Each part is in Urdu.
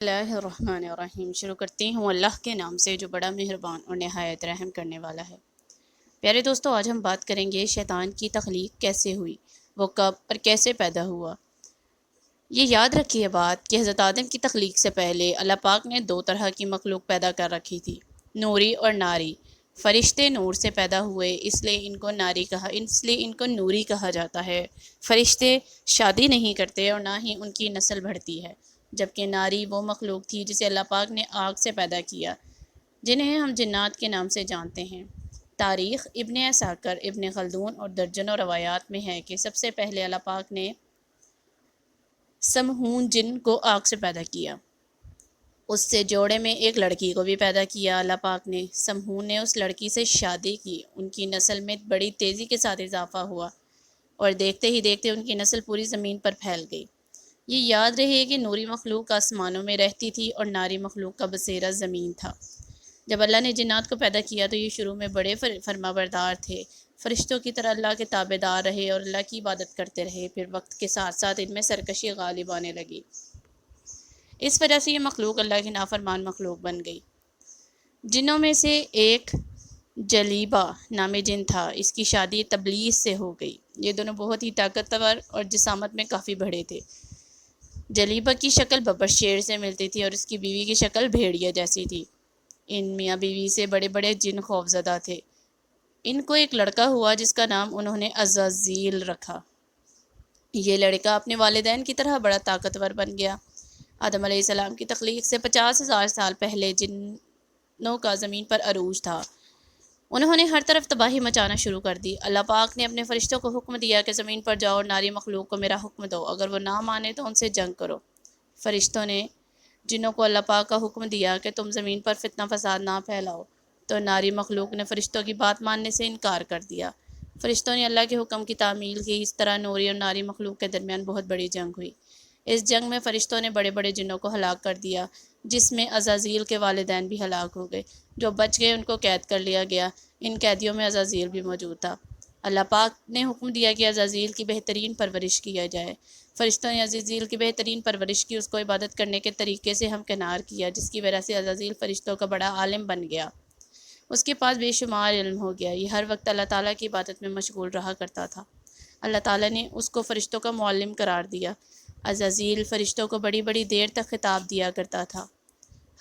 اللہ الرحمن الرحیم۔ شروع کرتی ہوں اللہ کے نام سے جو بڑا مہربان اور نہایت رحم کرنے والا ہے۔ پیارے دوستو، آج ہم بات کریں گے شیطان کی تخلیق کیسے ہوئی، وہ کب اور کیسے پیدا ہوا۔ یہ یاد رکھیے بات کہ حضرت آدم کی تخلیق سے پہلے اللہ پاک نے دو طرح کی مخلوق پیدا کر رکھی تھی، نوری اور ناری۔ فرشتے نور سے پیدا ہوئے، اس لیے ان کو نوری کہا جاتا ہے۔ فرشتے شادی نہیں کرتے اور نہ ہی ان کی نسل بڑھتی ہے، جبکہ ناری وہ مخلوق تھی جسے اللہ پاک نے آگ سے پیدا کیا، جنہیں ہم جنات کے نام سے جانتے ہیں۔ تاریخ ابن عساکر، ابن خلدون اور درجنوں روایات میں ہے کہ سب سے پہلے اللہ پاک نے سمہون جن کو آگ سے پیدا کیا، اس سے جوڑے میں ایک لڑکی کو بھی پیدا کیا۔ اللہ پاک نے سمہون نے اس لڑکی سے شادی کی، ان کی نسل میں بڑی تیزی کے ساتھ اضافہ ہوا اور دیکھتے ہی دیکھتے ان کی نسل پوری زمین پر پھیل گئی۔ یہ یاد رہے کہ نوری مخلوق آسمانوں میں رہتی تھی اور ناری مخلوق کا بسیرا زمین تھا۔ جب اللہ نے جنات کو پیدا کیا تو یہ شروع میں بڑے فرما بردار تھے، فرشتوں کی طرح اللہ کے تابع دار رہے اور اللہ کی عبادت کرتے رہے۔ پھر وقت کے ساتھ ساتھ ان میں سرکشی غالب آنے لگی، اس وجہ سے یہ مخلوق اللہ کی نافرمان مخلوق بن گئی۔ جنوں میں سے ایک جلیبہ نام جن تھا، اس کی شادی تبلیس سے ہو گئی۔ یہ دونوں بہت ہی طاقتور اور جسامت میں کافی بڑے تھے۔ جلیبہ کی شکل ببر شیر سے ملتی تھی اور اس کی بیوی کی شکل بھیڑیا جیسی تھی۔ ان میاں بیوی سے بڑے بڑے جن خوفزدہ تھے۔ ان کو ایک لڑکا ہوا جس کا نام انہوں نے عزازیل رکھا۔ یہ لڑکا اپنے والدین کی طرح بڑا طاقتور بن گیا۔ آدم علیہ السلام کی تخلیق سے 50,000 سال پہلے جنوں کا زمین پر عروج تھا۔ انہوں نے ہر طرف تباہی مچانا شروع کر دی۔ اللہ پاک نے اپنے فرشتوں کو حکم دیا کہ زمین پر جاؤ اور ناری مخلوق کو میرا حکم دو، اگر وہ نہ مانے تو ان سے جنگ کرو۔ فرشتوں نے جنوں کو اللہ پاک کا حکم دیا کہ تم زمین پر فتنہ فساد نہ پھیلاؤ، تو ناری مخلوق نے فرشتوں کی بات ماننے سے انکار کر دیا۔ فرشتوں نے اللہ کے حکم کی تعمیل کی، اس طرح نوری اور ناری مخلوق کے درمیان بہت بڑی جنگ ہوئی۔ اس جنگ میں فرشتوں نے بڑے بڑے جنوں کو ہلاک کر دیا، جس میں عزازیل کے والدین بھی ہلاک ہو گئے۔ جو بچ گئے ان کو قید کر لیا گیا، ان قیدیوں میں عزازیل بھی موجود تھا۔ اللہ پاک نے حکم دیا کہ عزازیل کی بہترین پرورش کیا جائے۔ فرشتوں نے عزازیل کی بہترین پرورش کی، اس کو عبادت کرنے کے طریقے سے ہمکنار کیا، جس کی وجہ سے عزازیل فرشتوں کا بڑا عالم بن گیا۔ اس کے پاس بے شمار علم ہو گیا، یہ ہر وقت اللہ تعالیٰ کی عبادت میں مشغول رہا کرتا تھا۔ اللہ تعالیٰ نے اس کو فرشتوں کا معلم قرار دیا۔ عزازیل فرشتوں کو بڑی بڑی دیر تک خطاب دیا کرتا تھا۔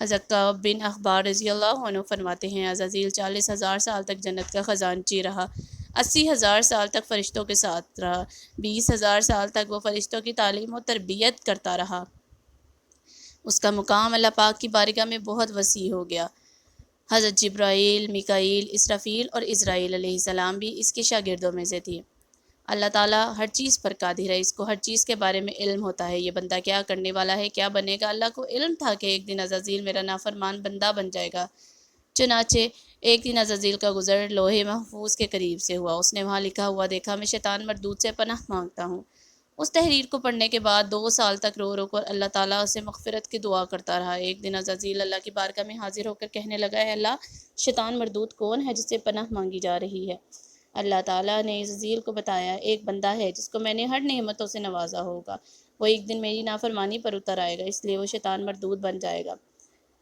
حضرت کعب بن اخبار رضی اللہ عنہ فرماتے ہیں، عزازیل 40,000 سال تک جنت کا خزانچی رہا، 80,000 سال تک فرشتوں کے ساتھ رہا، 20,000 سال تک وہ فرشتوں کی تعلیم و تربیت کرتا رہا۔ اس کا مقام اللہ پاک کی بارگاہ میں بہت وسیع ہو گیا۔ حضرت جبرائیل، میکائیل، اسرافیل اور عزرائیل علیہ السلام بھی اس کے شاگردوں میں سے تھی۔ اللہ تعالیٰ ہر چیز پر قادر ہے، اس کو ہر چیز کے بارے میں علم ہوتا ہے۔ یہ بندہ کیا کرنے والا ہے، کیا بنے گا، اللہ کو علم تھا کہ ایک دن عزازیل میرا نافرمان بندہ بن جائے گا۔ چنانچہ ایک دن عزازیل کا گزر لوح محفوظ کے قریب سے ہوا، اس نے وہاں لکھا ہوا دیکھا، میں شیطان مردود سے پناہ مانگتا ہوں۔ اس تحریر کو پڑھنے کے بعد 2 سال تک رو رو کر اللہ تعالیٰ اسے مغفرت کی دعا کرتا رہا۔ ایک دن عزازیل اللہ کی بارگاہ میں حاضر ہو کر کہنے لگا، اے اللہ، شیطان مردود کون ہے جس سے پناہ مانگی جا رہی ہے؟ اللہ تعالیٰ نے عزازیل کو بتایا، ایک بندہ ہے جس کو میں نے ہر نعمتوں سے نوازا ہوگا، وہ ایک دن میری نافرمانی پر اتر آئے گا، اس لیے وہ شیطان مردود بن جائے گا۔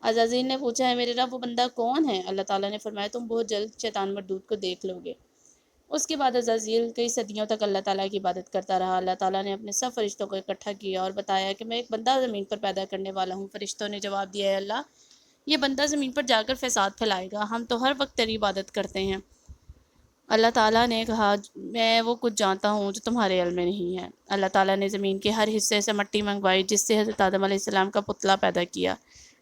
عزازیل نے پوچھا، ہے میرے رب وہ بندہ کون ہے؟ اللہ تعالیٰ نے فرمایا، تم بہت جلد شیطان مردود کو دیکھ لو گے۔ اس کے بعد عزازیل کئی صدیوں تک اللہ تعالیٰ کی عبادت کرتا رہا۔ اللہ تعالیٰ نے اپنے سب فرشتوں کو اکٹھا کیا اور بتایا کہ میں ایک بندہ زمین پر پیدا کرنے والا ہوں۔ فرشتوں نے جواب دیا، اے اللہ، یہ بندہ زمین پر جا کر فساد پھیلائے گا، ہم تو ہر وقت تیری عبادت کرتے ہیں۔ اللہ تعالیٰ نے کہا، میں وہ کچھ جانتا ہوں جو تمہارے علم میں نہیں ہے۔ اللہ تعالیٰ نے زمین کے ہر حصے سے مٹی منگوائی، جس سے حضرت آدم علیہ السلام کا پتلا پیدا کیا۔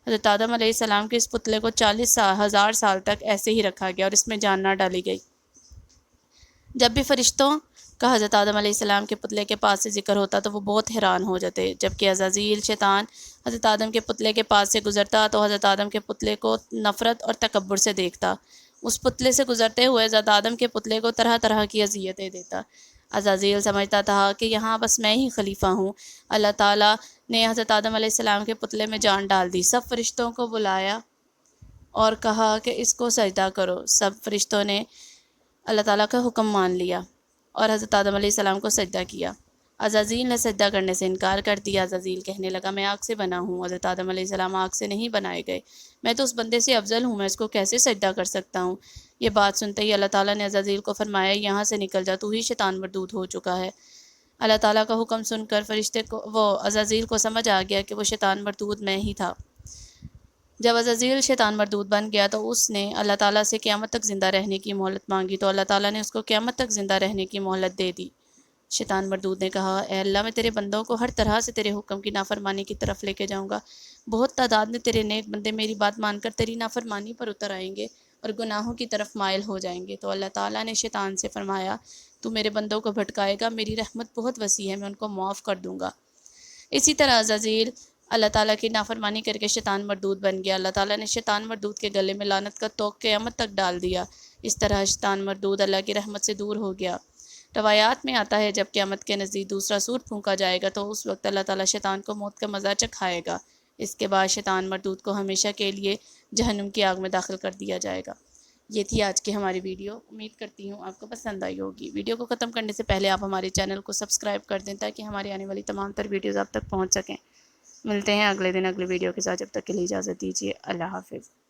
حضرت آدم علیہ السلام کے اس پتلے کو 40,000 سال تک ایسے ہی رکھا گیا اور اس میں جان نہ ڈالی گئی۔ جب بھی فرشتوں کا حضرت آدم علیہ السلام کے پتلے کے پاس سے ذکر ہوتا تو وہ بہت حیران ہو جاتے، جبکہ عزازیل شیطان حضرت آدم کے پتلے کے پاس سے گزرتا تو حضرت آدم کے پتلے کو نفرت اور تکبر سے دیکھتا۔ اس پتلے سے گزرتے ہوئے حضرت آدم کے پتلے کو طرح طرح کی اذیتیں دیتا۔ عزازیل سمجھتا تھا کہ یہاں بس میں ہی خلیفہ ہوں۔ اللہ تعالیٰ نے حضرت آدم علیہ السلام کے پتلے میں جان ڈال دی، سب فرشتوں کو بلایا اور کہا کہ اس کو سجدہ کرو۔ سب فرشتوں نے اللہ تعالیٰ کا حکم مان لیا اور حضرت آدم علیہ السلام کو سجدہ کیا۔ عزازیل نے سجدہ کرنے سے انکار کر دیا۔ عزازیل کہنے لگا میں آگ سے بنا ہوں، حضرت آدم علیہ السلام آگ سے نہیں بنائے گئے، میں تو اس بندے سے افضل ہوں، میں اس کو کیسے سجدہ کر سکتا ہوں؟ یہ بات سنتے ہی اللہ تعالیٰ نے عزازیل کو فرمایا یہاں سے نکل جا، تو ہی شیطان مردود ہو چکا ہے۔ اللہ تعالیٰ کا حکم سن کر فرشتے کو عزازیل کو سمجھ آ گیا کہ وہ شیطان مردود میں ہی تھا۔ جب عزازیل شیطان مردود بن گیا تو اس نے اللہ تعالیٰ سے قیامت تک زندہ رہنے کی مہلت مانگی، تو اللہ تعالیٰ نے اس کو قیامت تک زندہ رہنے کی مہلت دے دی۔ شیطان مردود نے کہا اے اللہ میں تیرے بندوں کو ہر طرح سے تیرے حکم کی نافرمانی کی طرف لے کے جاؤں گا، بہت تعداد میں تیرے نیک بندے میری بات مان کر تیری نافرمانی پر اتر آئیں گے اور گناہوں کی طرف مائل ہو جائیں گے۔ تو اللہ تعالیٰ نے شیطان سے فرمایا تو میرے بندوں کو بھٹکائے گا، میری رحمت بہت وسیع ہے، میں ان کو معاف کر دوں گا۔ اسی طرح عزازیل اللہ تعالیٰ کی نافرمانی کر کے شیطان مردود بن گیا۔ اللہ تعالیٰ نے شیطان مردود کے گلے میں لعنت کا طوق قیامت تک ڈال دیا۔ اس طرح شیطان مردود اللہ کی رحمت سے دور ہو گیا۔ روایات میں آتا ہے جب قیامت کے نزدیک دوسرا سور پھونکا جائے گا تو اس وقت اللہ تعالیٰ شیطان کو موت کا مزہ چکھائے گا۔ اس کے بعد شیطان مردود کو ہمیشہ کے لیے جہنم کی آگ میں داخل کر دیا جائے گا۔ یہ تھی آج کی ہماری ویڈیو، امید کرتی ہوں آپ کو پسند آئی ہوگی۔ ویڈیو کو ختم کرنے سے پہلے آپ ہمارے چینل کو سبسکرائب کر دیں تاکہ ہماری آنے والی تمام تر ویڈیوز آپ تک پہنچ سکیں۔ ملتے ہیں اگلے دن اگلی ویڈیو کے ساتھ، جب تک کے لیے اجازت دیجیے، اللہ حافظ۔